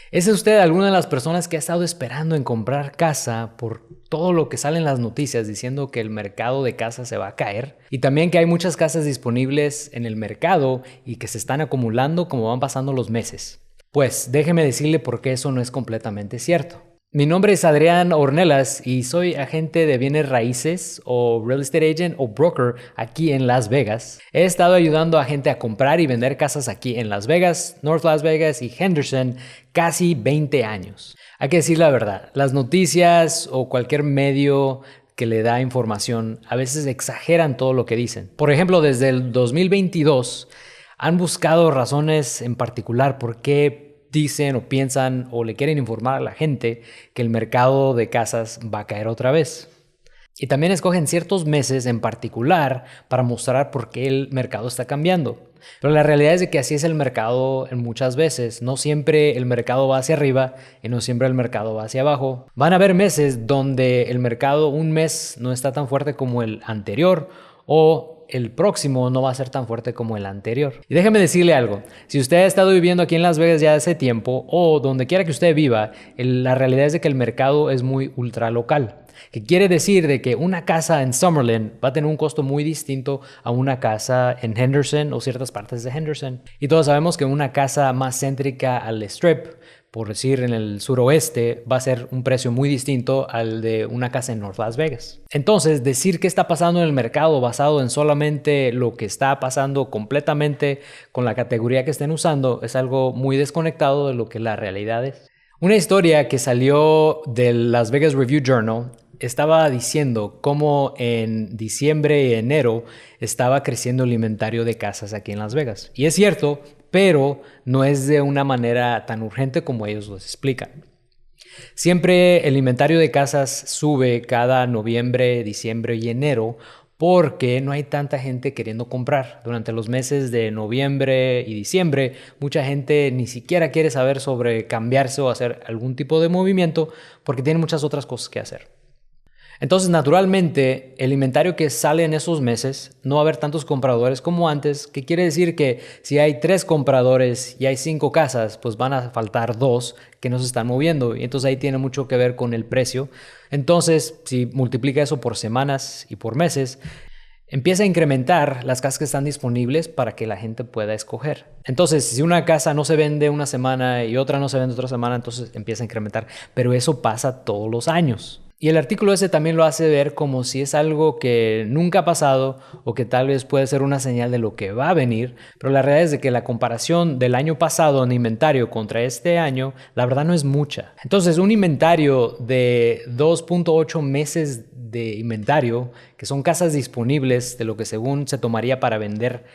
¿Es usted alguna de las personas que ha estado esperando en comprar casa por todo lo que sale en las noticias diciendo que el mercado de casas se va a caer? Y también que hay muchas casas disponibles en el mercado y que se están acumulando como van pasando los meses. Pues déjeme decirle por qué eso no es completamente cierto. Mi nombre es Adrián Ornelas y soy agente de bienes raíces o real estate agent o broker aquí en Las Vegas. He estado ayudando a gente a comprar y vender casas aquí en Las Vegas, North Las Vegas y Henderson casi 20 años. Hay que decir la verdad, las noticias o cualquier medio que le da información a veces exageran todo lo que dicen. Por ejemplo, desde el 2022 han buscado razones en particular por qué dicen o piensan o le quieren informar a la gente que el mercado de casas va a caer otra vez. Y también escogen ciertos meses en particular para mostrar por qué el mercado está cambiando. Pero la realidad es de que así es el mercado en muchas veces. No siempre el mercado va hacia arriba y no siempre el mercado va hacia abajo. Van a haber meses donde el mercado un mes no está tan fuerte como el anterior o el próximo no va a ser tan fuerte como el anterior. Y déjeme decirle algo, si usted ha estado viviendo aquí en Las Vegas ya hace tiempo o donde quiera que usted viva, la realidad es de que el mercado es muy ultra local. Que quiere decir de que una casa en Summerlin va a tener un costo muy distinto a una casa en Henderson o ciertas partes de Henderson. Y todos sabemos que una casa más céntrica al Strip, por decir en el suroeste, va a ser un precio muy distinto al de una casa en North Las Vegas. Entonces, decir qué está pasando en el mercado basado en solamente lo que está pasando completamente con la categoría que estén usando es algo muy desconectado de lo que la realidad es. Una historia que salió del Las Vegas Review Journal estaba diciendo cómo en diciembre y enero estaba creciendo el inventario de casas aquí en Las Vegas. Y es cierto, pero no es de una manera tan urgente como ellos los explican. Siempre el inventario de casas sube cada noviembre, diciembre y enero porque no hay tanta gente queriendo comprar. Durante los meses de noviembre y diciembre, mucha gente ni siquiera quiere saber sobre cambiarse o hacer algún tipo de movimiento porque tiene muchas otras cosas que hacer. Entonces, naturalmente, el inventario que sale en esos meses no va a haber tantos compradores como antes, que quiere decir que si hay 3 compradores y hay 5 casas, pues van a faltar 2 que no se están moviendo. Y entonces ahí tiene mucho que ver con el precio. Entonces, si multiplica eso por semanas y por meses, empieza a incrementar las casas que están disponibles para que la gente pueda escoger. Entonces, si una casa no se vende una semana y otra no se vende otra semana, entonces empieza a incrementar. Pero eso pasa todos los años. Y el artículo ese también lo hace ver como si es algo que nunca ha pasado o que tal vez puede ser una señal de lo que va a venir, pero la realidad es de que la comparación del año pasado en inventario contra este año, la verdad no es mucha. Entonces, un inventario de 2.8 meses de inventario, que son casas disponibles de lo que según se tomaría para vender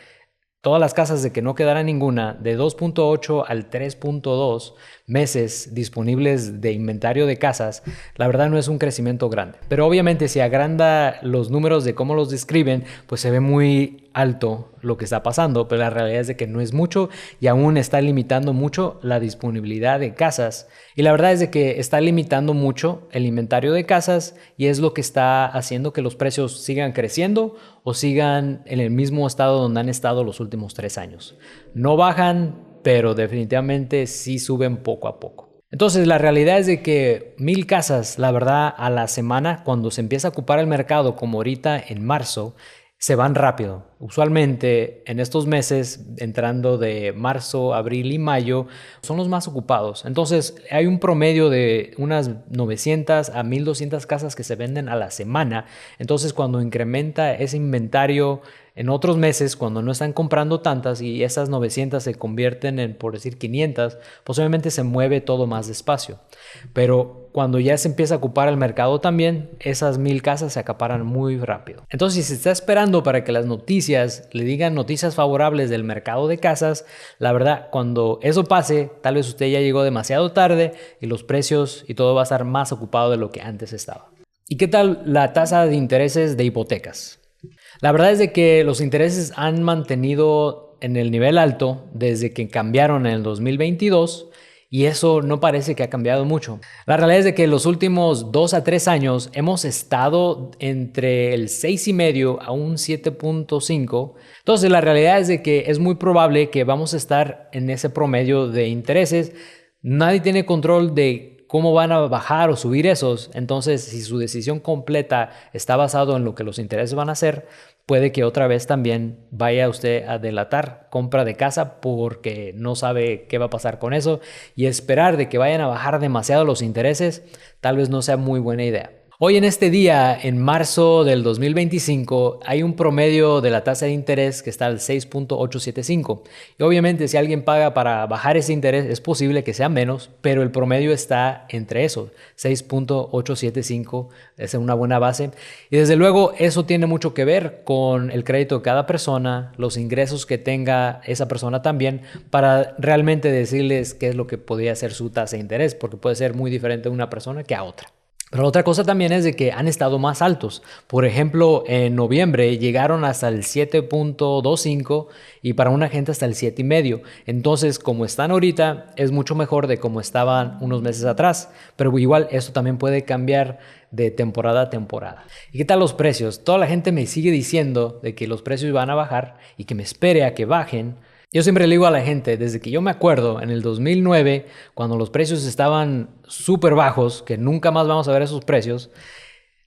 todas las casas de que no quedara ninguna, de 2.8 al 3.2 meses disponibles de inventario de casas, la verdad no es un crecimiento grande. Pero obviamente si agranda los números de cómo los describen, pues se ve muy alto lo que está pasando, pero la realidad es de que no es mucho y aún está limitando mucho la disponibilidad de casas. Y la verdad es de que está limitando mucho el inventario de casas y es lo que está haciendo que los precios sigan creciendo o sigan en el mismo estado donde han estado los últimos 3 años. No bajan, pero definitivamente sí suben poco a poco. Entonces la realidad es de que 1000 casas, la verdad, a la semana, cuando se empieza a ocupar el mercado como ahorita en marzo, se van rápido. Usualmente en estos meses, entrando de marzo, abril y mayo, son los más ocupados. Entonces hay un promedio de unas 900 a 1200 casas que se venden a la semana. Entonces cuando incrementa ese inventario en otros meses, cuando no están comprando tantas y esas 900 se convierten en, por decir, 500, pues obviamente se mueve todo más despacio. Pero cuando ya se empieza a ocupar el mercado también, esas 1000 casas se acaparan muy rápido. Entonces, si se está esperando para que las noticias le digan noticias favorables del mercado de casas, la verdad, cuando eso pase, tal vez usted ya llegó demasiado tarde y los precios y todo va a estar más ocupado de lo que antes estaba. ¿Y qué tal la tasa de intereses de hipotecas? La verdad es de que los intereses han mantenido en el nivel alto desde que cambiaron en el 2022 y eso no parece que ha cambiado mucho. La realidad es de que en los últimos 2 a 3 años hemos estado entre el 6,5 a un 7.5. Entonces la realidad es de que es muy probable que vamos a estar en ese promedio de intereses Nadie tiene control de cómo van a bajar o subir esos. Entonces, si su decisión completa está basado en lo que los intereses van a hacer, puede que otra vez también vaya usted a delatar compra de casa porque no sabe qué va a pasar con eso, y esperar de que vayan a bajar demasiado los intereses tal vez no sea muy buena idea. Hoy en este día, en marzo del 2025, hay un promedio de la tasa de interés que está al 6.875. Y obviamente si alguien paga para bajar ese interés, es posible que sea menos, pero el promedio está entre eso, 6.875, es una buena base. Y desde luego eso tiene mucho que ver con el crédito de cada persona, los ingresos que tenga esa persona también, para realmente decirles qué es lo que podría ser su tasa de interés, porque puede ser muy diferente de una persona que a otra. Pero otra cosa también es de que han estado más altos. Por ejemplo, en noviembre llegaron hasta el 7.25 y para una gente hasta el 7.5. Entonces, como están ahorita, es mucho mejor de como estaban unos meses atrás. Pero igual esto también puede cambiar de temporada a temporada. ¿Y qué tal los precios? Toda la gente me sigue diciendo de que los precios van a bajar y que me espere a que bajen. Yo siempre le digo a la gente, desde que yo me acuerdo, en el 2009, cuando los precios estaban súper bajos, que nunca más vamos a ver esos precios,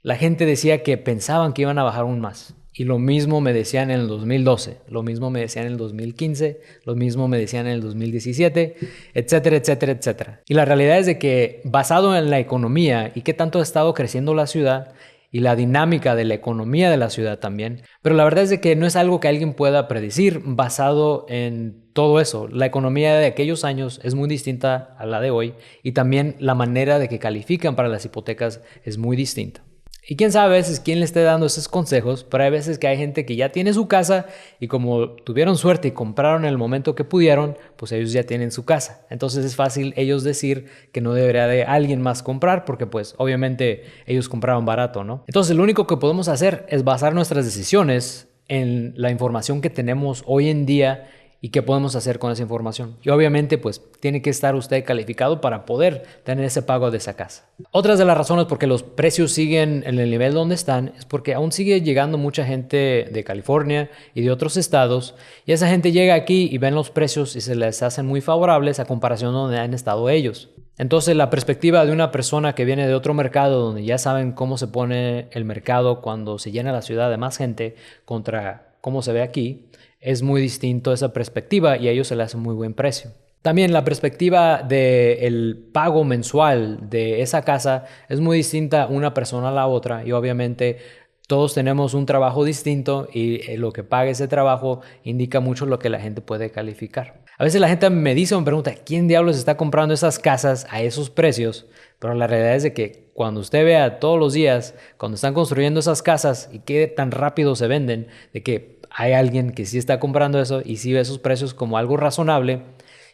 la gente decía que pensaban que iban a bajar aún más. Y lo mismo me decían en el 2012, lo mismo me decían en el 2015, lo mismo me decían en el 2017, etcétera, etcétera, etcétera. Y la realidad es de que, basado en la economía y qué tanto ha estado creciendo la ciudad, y la dinámica de la economía de la ciudad también. Pero la verdad es de que no es algo que alguien pueda predecir basado en todo eso. La economía de aquellos años es muy distinta a la de hoy, y también la manera de que califican para las hipotecas es muy distinta. Y quién sabe a veces quién le esté dando esos consejos, pero hay veces que hay gente que ya tiene su casa y como tuvieron suerte y compraron en el momento que pudieron, pues ellos ya tienen su casa. Entonces es fácil ellos decir que no debería de alguien más comprar porque pues obviamente ellos compraron barato, ¿no? Entonces lo único que podemos hacer es basar nuestras decisiones en la información que tenemos hoy en día y qué podemos hacer con esa información. Y obviamente pues tiene que estar usted calificado para poder tener ese pago de esa casa. Otras de las razones por qué los precios siguen en el nivel donde están es porque aún sigue llegando mucha gente de California y de otros estados, y esa gente llega aquí y ven los precios y se les hacen muy favorables a comparación de donde han estado ellos. Entonces la perspectiva de una persona que viene de otro mercado donde ya saben cómo se pone el mercado cuando se llena la ciudad de más gente contra cómo se ve aquí, es muy distinto esa perspectiva y a ellos se les hace muy buen precio. También la perspectiva del pago mensual de esa casa es muy distinta una persona a la otra, y obviamente todos tenemos un trabajo distinto y lo que paga ese trabajo indica mucho lo que la gente puede calificar. A veces la gente me dice o me pregunta, ¿quién diablos está comprando esas casas a esos precios? Pero la realidad es de que cuando usted vea todos los días, cuando están construyendo esas casas y qué tan rápido se venden, de que hay alguien que sí está comprando eso y sí ve esos precios como algo razonable,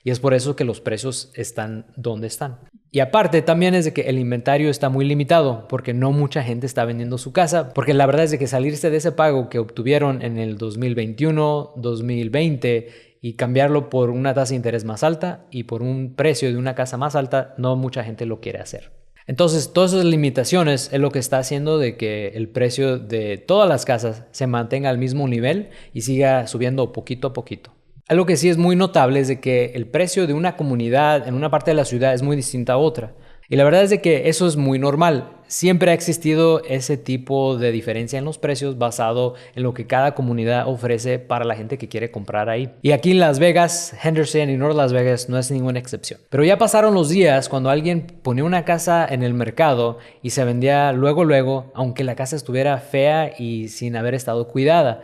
y es por eso que los precios están donde están. Y aparte también es de que el inventario está muy limitado porque no mucha gente está vendiendo su casa, porque la verdad es de que salirse de ese pago que obtuvieron en el 2021, 2020 y cambiarlo por una tasa de interés más alta y por un precio de una casa más alta, no mucha gente lo quiere hacer. Entonces, todas esas limitaciones es lo que está haciendo de que el precio de todas las casas se mantenga al mismo nivel y siga subiendo poquito a poquito. Algo que sí es muy notable es de que el precio de una comunidad en una parte de la ciudad es muy distinta a otra. Y la verdad es de que eso es muy normal. Siempre ha existido ese tipo de diferencia en los precios basado en lo que cada comunidad ofrece para la gente que quiere comprar ahí. Y aquí en Las Vegas, Henderson y North Las Vegas no es ninguna excepción. Pero ya pasaron los días cuando alguien ponía una casa en el mercado y se vendía luego, aunque la casa estuviera fea y sin haber estado cuidada.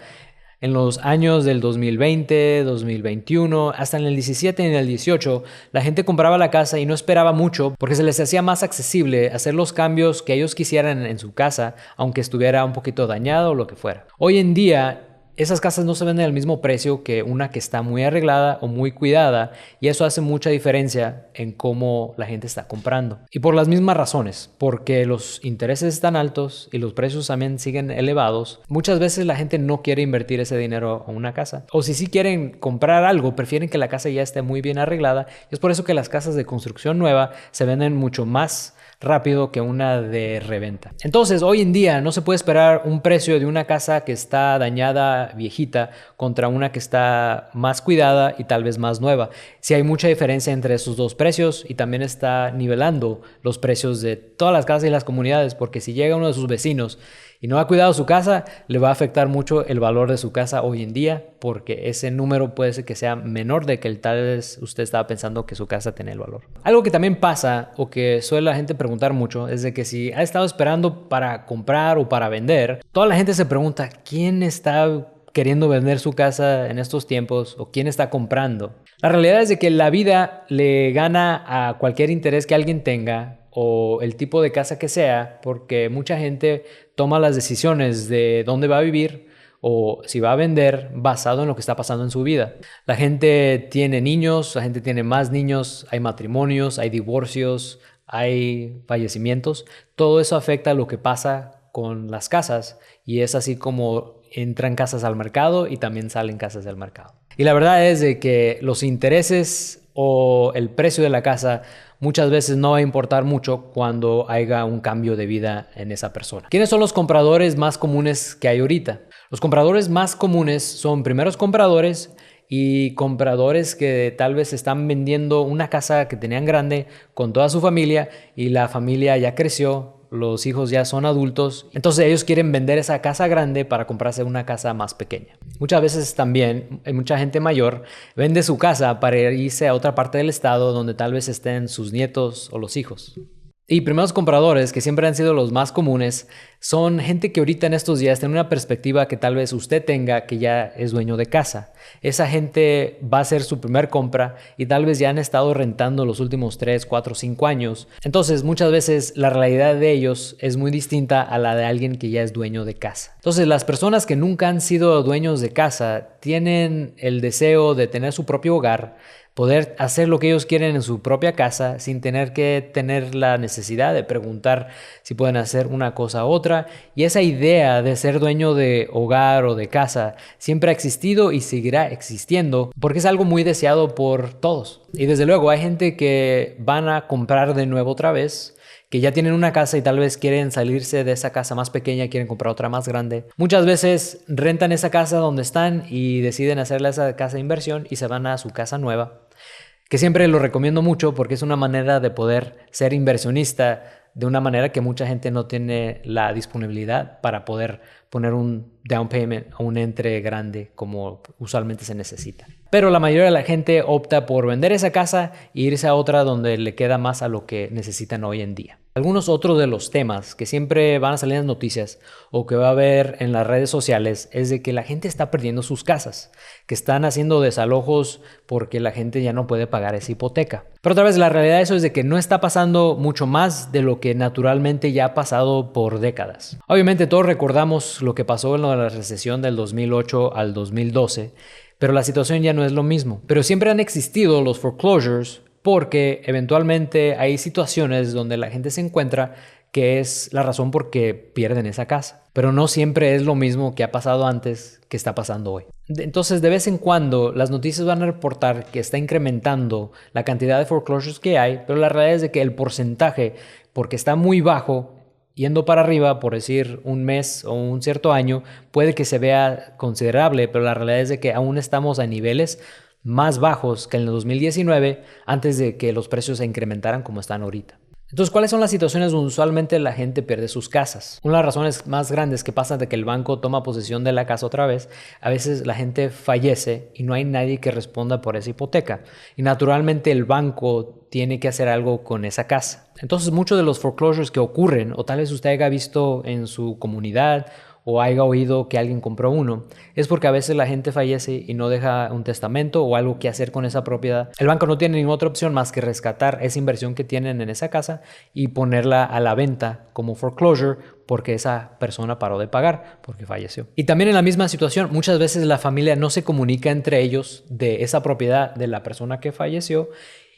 En los años del 2020, 2021, hasta en el 17 y en el 18, la gente compraba la casa y no esperaba mucho porque se les hacía más accesible hacer los cambios que ellos quisieran en su casa, aunque estuviera un poquito dañado o lo que fuera. Hoy en día, esas casas no se venden al mismo precio que una que está muy arreglada o muy cuidada, y eso hace mucha diferencia en cómo la gente está comprando. Y por las mismas razones, porque los intereses están altos y los precios también siguen elevados, muchas veces la gente no quiere invertir ese dinero en una casa. O si sí quieren comprar algo, prefieren que la casa ya esté muy bien arreglada, y es por eso que las casas de construcción nueva se venden mucho más rápido que una de reventa. Entonces, hoy en día no se puede esperar un precio de una casa que está dañada, viejita, contra una que está más cuidada y tal vez más nueva. Sí hay mucha diferencia entre esos dos precios y también está nivelando los precios de todas las casas y las comunidades, porque si llega uno de sus vecinos y no ha cuidado su casa, le va a afectar mucho el valor de su casa hoy en día, porque ese número puede ser que sea menor de que el tal vez usted estaba pensando que su casa tenía el valor. Algo que también pasa o que suele la gente preguntar mucho es de que si ha estado esperando para comprar o para vender, toda la gente se pregunta ¿quién está queriendo vender su casa en estos tiempos o quién está comprando? La realidad es de que la vida le gana a cualquier interés que alguien tenga o el tipo de casa que sea, porque mucha gente toma las decisiones de dónde va a vivir o si va a vender basado en lo que está pasando en su vida. La gente tiene niños, la gente tiene más niños, hay matrimonios, hay divorcios, hay fallecimientos. Todo eso afecta lo que pasa con las casas y es así como entran casas al mercado y también salen casas del mercado. Y la verdad es de que los intereses o el precio de la casa muchas veces no va a importar mucho cuando haya un cambio de vida en esa persona. ¿Quiénes son los compradores más comunes que hay ahorita? Los compradores más comunes son primeros compradores y compradores que tal vez están vendiendo una casa que tenían grande con toda su familia y la familia ya creció. Los hijos ya son adultos, entonces ellos quieren vender esa casa grande para comprarse una casa más pequeña. Muchas veces también mucha gente mayor vende su casa para irse a otra parte del estado donde tal vez estén sus nietos o los hijos. Y primeros compradores, que siempre han sido los más comunes, son gente que ahorita en estos días tiene una perspectiva que tal vez usted tenga que ya es dueño de casa. Esa gente va a hacer su primer compra y tal vez ya han estado rentando los últimos 3, 4, 5 años. Entonces muchas veces la realidad de ellos es muy distinta a la de alguien que ya es dueño de casa. Entonces las personas que nunca han sido dueños de casa tienen el deseo de tener su propio hogar, poder hacer lo que ellos quieren en su propia casa sin tener que tener la necesidad de preguntar si pueden hacer una cosa u otra. Y esa idea de ser dueño de hogar o de casa siempre ha existido y seguirá existiendo porque es algo muy deseado por todos. Y desde luego hay gente que van a comprar de nuevo otra vez, que ya tienen una casa y tal vez quieren salirse de esa casa más pequeña y quieren comprar otra más grande. Muchas veces rentan esa casa donde están y deciden hacerle esa casa de inversión y se van a su casa nueva, que siempre lo recomiendo mucho porque es una manera de poder ser inversionista de una manera que mucha gente no tiene la disponibilidad para poder poner un down payment o un entre grande como usualmente se necesita. Pero la mayoría de la gente opta por vender esa casa e irse a otra donde le queda más a lo que necesitan hoy en día. Algunos otros de los temas que siempre van a salir en las noticias o que va a haber en las redes sociales es de que la gente está perdiendo sus casas, que están haciendo desalojos porque la gente ya no puede pagar esa hipoteca. Pero otra vez la realidad de eso es de que no está pasando mucho más de lo que naturalmente ya ha pasado por décadas. Obviamente todos recordamos lo que pasó en la recesión del 2008 al 2012, pero la situación ya no es lo mismo. Pero siempre han existido los foreclosures porque eventualmente hay situaciones donde la gente se encuentra que es la razón por qué pierden esa casa. Pero no siempre es lo mismo que ha pasado antes que está pasando hoy. Entonces, de vez en cuando, las noticias van a reportar que está incrementando la cantidad de foreclosures que hay, pero la realidad es de que el porcentaje, porque está muy bajo, yendo para arriba, por decir un mes o un cierto año, puede que se vea considerable, pero la realidad es de que aún estamos a niveles más bajos que en el 2019 antes de que los precios se incrementaran como están ahorita. Entonces, ¿cuáles son las situaciones donde usualmente la gente pierde sus casas? Una de las razones más grandes que pasa de que el banco toma posesión de la casa otra vez, a veces la gente fallece y no hay nadie que responda por esa hipoteca. Y naturalmente el banco tiene que hacer algo con esa casa. Entonces, muchos de los foreclosures que ocurren, o tal vez usted haya visto en su comunidad o haya oído que alguien compró uno, es porque a veces la gente fallece y no deja un testamento o algo que hacer con esa propiedad. El banco no tiene ninguna otra opción más que rescatar esa inversión que tienen en esa casa y ponerla a la venta como foreclosure porque esa persona paró de pagar porque falleció. Y también en la misma situación, muchas veces la familia no se comunica entre ellos de esa propiedad de la persona que falleció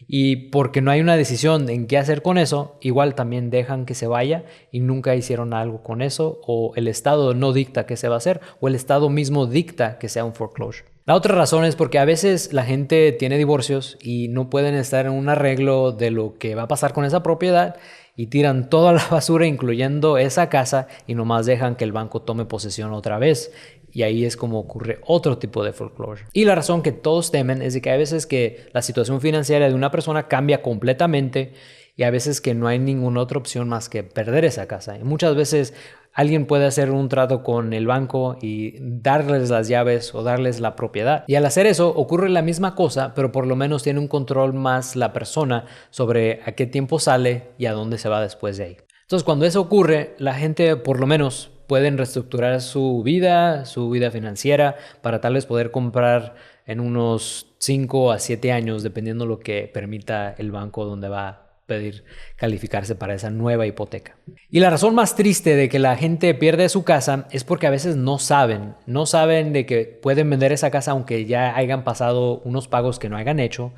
y porque no hay una decisión en qué hacer con eso, igual también dejan que se vaya y nunca hicieron algo con eso, o el Estado no dicta qué se va a hacer, o el Estado mismo dicta que sea un foreclosure. La otra razón es porque a veces la gente tiene divorcios y no pueden estar en un arreglo de lo que va a pasar con esa propiedad y tiran toda la basura, incluyendo esa casa, y nomás dejan que el banco tome posesión otra vez. Y ahí es como ocurre otro tipo de foreclosure. Y la razón que todos temen es de que hay veces que la situación financiera de una persona cambia completamente y a veces que no hay ninguna otra opción más que perder esa casa. Y muchas veces alguien puede hacer un trato con el banco y darles las llaves o darles la propiedad. Y al hacer eso ocurre la misma cosa, pero por lo menos tiene un control más la persona sobre a qué tiempo sale y a dónde se va después de ahí. Entonces, cuando eso ocurre, la gente por lo menos pueden reestructurar su vida financiera, para tal vez poder comprar en unos 5 a 7 años, dependiendo lo que permita el banco donde va a pedir calificarse para esa nueva hipoteca. Y la razón más triste de que la gente pierde su casa es porque a veces no saben de que pueden vender esa casa aunque ya hayan pasado unos pagos que no hayan hecho.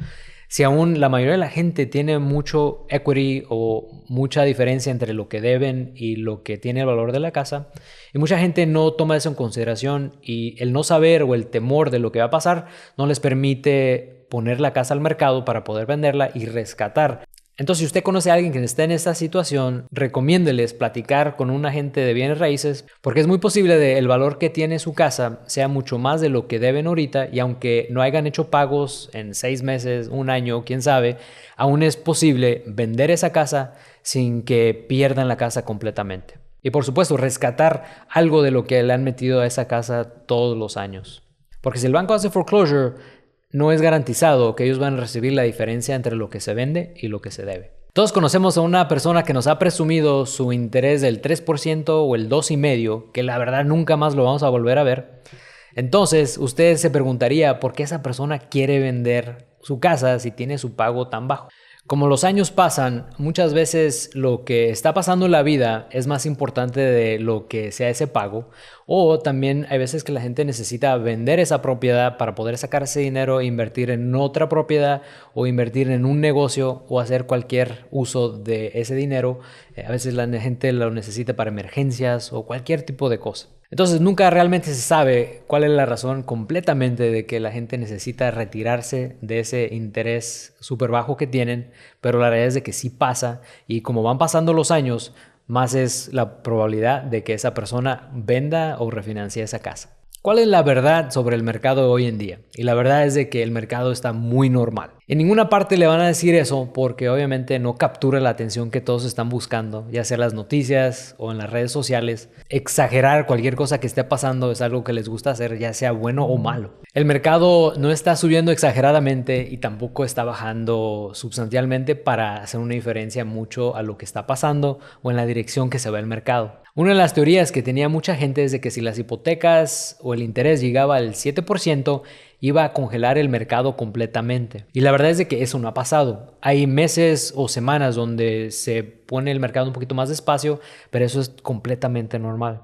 Si aún la mayoría de la gente tiene mucho equity o mucha diferencia entre lo que deben y lo que tiene el valor de la casa, y mucha gente no toma eso en consideración, y el no saber o el temor de lo que va a pasar no les permite poner la casa al mercado para poder venderla y rescatar. Entonces, si usted conoce a alguien que esté en esta situación, recomiéndeles platicar con un agente de bienes raíces, porque es muy posible que el valor que tiene su casa sea mucho más de lo que deben ahorita, y aunque no hayan hecho pagos en 6 meses, un año, quién sabe, aún es posible vender esa casa sin que pierdan la casa completamente. Y por supuesto, rescatar algo de lo que le han metido a esa casa todos los años. Porque si el banco hace foreclosure, no es garantizado que ellos van a recibir la diferencia entre lo que se vende y lo que se debe. Todos conocemos a una persona que nos ha presumido su interés del 3% o el 2,5%, que la verdad nunca más lo vamos a volver a ver. Entonces, usted se preguntaría por qué esa persona quiere vender su casa si tiene su pago tan bajo. Como los años pasan, muchas veces lo que está pasando en la vida es más importante de lo que sea ese pago, o también hay veces que la gente necesita vender esa propiedad para poder sacar ese dinero e invertir en otra propiedad o invertir en un negocio o hacer cualquier uso de ese dinero. A veces la gente lo necesita para emergencias o cualquier tipo de cosa. Entonces nunca realmente se sabe cuál es la razón completamente de que la gente necesita retirarse de ese interés súper bajo que tienen, pero la realidad es de que sí pasa, y como van pasando los años, más es la probabilidad de que esa persona venda o refinancie esa casa. ¿Cuál es la verdad sobre el mercado de hoy en día? Y la verdad es de que el mercado está muy normal. En ninguna parte le van a decir eso porque obviamente no captura la atención que todos están buscando, ya sea en las noticias o en las redes sociales. Exagerar cualquier cosa que esté pasando es algo que les gusta hacer, ya sea bueno o malo. El mercado no está subiendo exageradamente y tampoco está bajando sustancialmente para hacer una diferencia mucho a lo que está pasando o en la dirección que se va el mercado. Una de las teorías que tenía mucha gente es de que si las hipotecas o el interés llegaba al 7%, iba a congelar el mercado completamente. Y la verdad es de que eso no ha pasado. Hay meses o semanas donde se pone el mercado un poquito más despacio, pero eso es completamente normal.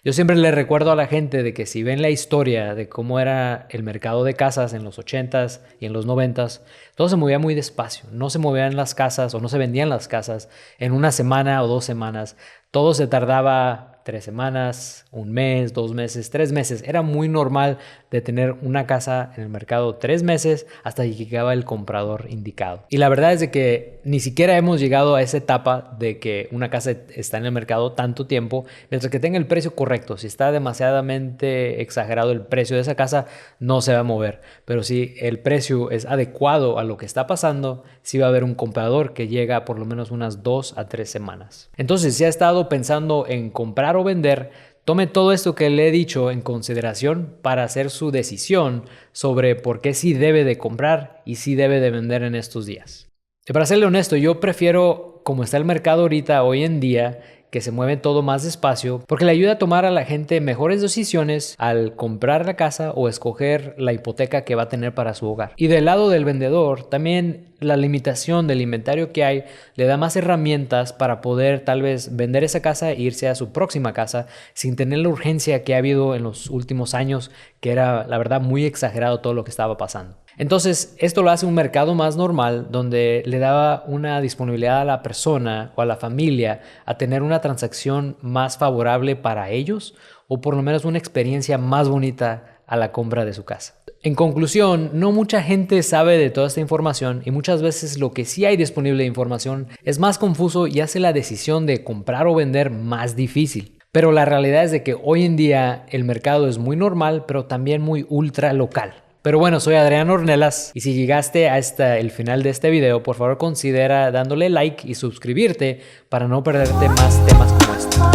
Yo siempre le recuerdo a la gente de que si ven la historia de cómo era el mercado de casas en los 80s y en los 90s, todo se movía muy despacio. No se movían las casas o no se vendían las casas en una semana o 2 semanas. Todo se tardaba 3 semanas, 1 mes, 2 meses, 3 meses. Era muy normal de tener una casa en el mercado 3 meses hasta que llegaba el comprador indicado. Y la verdad es de que ni siquiera hemos llegado a esa etapa de que una casa está en el mercado tanto tiempo, mientras que tenga el precio correcto. Si está demasiadamente exagerado el precio de esa casa, no se va a mover. Pero si el precio es adecuado a lo que está pasando, sí va a haber un comprador que llega por lo menos unas 2 a 3 semanas. Entonces, si ha estado pensando en comprar o vender, tome todo esto que le he dicho en consideración para hacer su decisión sobre por qué sí debe de comprar y sí debe de vender en estos días. Y para serle honesto, yo prefiero como está el mercado ahorita, hoy en día, que se mueve todo más despacio, porque le ayuda a tomar a la gente mejores decisiones al comprar la casa o escoger la hipoteca que va a tener para su hogar. Y del lado del vendedor, también la limitación del inventario que hay le da más herramientas para poder tal vez vender esa casa e irse a su próxima casa sin tener la urgencia que ha habido en los últimos años, que era la verdad muy exagerado todo lo que estaba pasando. Entonces, esto lo hace un mercado más normal, donde le daba una disponibilidad a la persona o a la familia a tener una transacción más favorable para ellos, o por lo menos una experiencia más bonita a la compra de su casa. En conclusión, no mucha gente sabe de toda esta información y muchas veces lo que sí hay disponible de información es más confuso y hace la decisión de comprar o vender más difícil. Pero la realidad es de que hoy en día el mercado es muy normal, pero también muy ultra local. Pero bueno, soy Adrián Ornelas y si llegaste hasta el final de este video, por favor considera dándole like y suscribirte para no perderte más temas como este.